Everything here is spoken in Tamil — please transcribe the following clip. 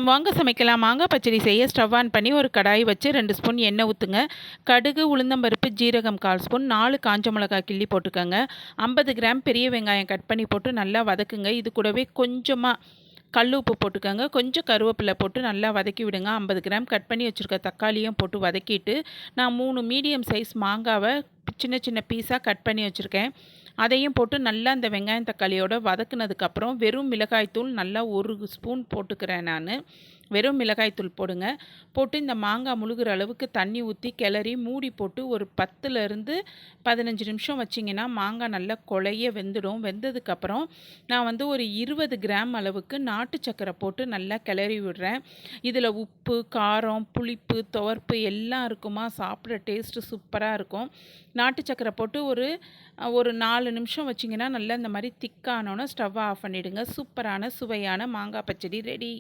வாங்க சமைக்கலாம். மாங்காய் பச்சடி செய்ய ஸ்டவ் ஆன் பண்ணி ஒரு கடாய் வச்சு 2 ஸ்பூன் எண்ணெய் ஊற்றுங்க. கடுகு, உளுந்தம்பருப்பு, ஜீரகம் 1/4 ஸ்பூன், 4 காஞ்ச மிளகாய் கிள்ளி போட்டுக்கோங்க. 50 கிராம் பெரிய வெங்காயம் கட் பண்ணி போட்டு நல்லா வதக்குங்க. இது கூடவே கொஞ்சமாக கல் உப்பு போட்டுக்கோங்க. கொஞ்சம் கருவேப்பிலை போட்டு நல்லா வதக்கி விடுங்க. 50 கிராம் கட் பண்ணி வச்சுருக்க தக்காளியும் போட்டு வதக்கிட்டு, நான் 3 மீடியம் சைஸ் மாங்காவை சின்ன சின்ன பீஸாக கட் பண்ணி வச்சுருக்கேன். அதையும் போட்டு நல்லா அந்த வெங்காயம் தக்காளியோட வதக்குனதுக்கப்புறம் வெறும் மிளகாய்த்தூள் நல்லா 1 ஸ்பூன் போட்டுக்கிறேன் நான். வெறும் மிளகாய்த்தூள் போடுங்க. போட்டு இந்த மாங்காய் முழுகிற அளவுக்கு தண்ணி ஊற்றி கிளறி மூடி போட்டு ஒரு 10லேருந்து 15 நிமிஷம் வச்சிங்கன்னா மாங்காய் நல்லா குழைய வெந்துடும். வெந்ததுக்கப்புறம் நான் ஒரு 20 கிராம் அளவுக்கு நாட்டு சக்கரை போட்டு நல்லா கிளறி விடுறேன். இதில் உப்பு, காரம், புளிப்பு, துவர்ப்பு எல்லாம் இருக்குமா, சாப்பிட்ற டேஸ்ட்டு சூப்பராக இருக்கும். நாட்டு சக்கரை போட்டு ஒரு 4 நிமிஷம் வச்சிங்கன்னா நல்லா இந்த மாதிரி திக்கானோன்னு ஸ்டவ்வை ஆஃப் பண்ணிவிடுங்க. சூப்பரான சுவையான மாங்காய் பச்சடி ரெடி.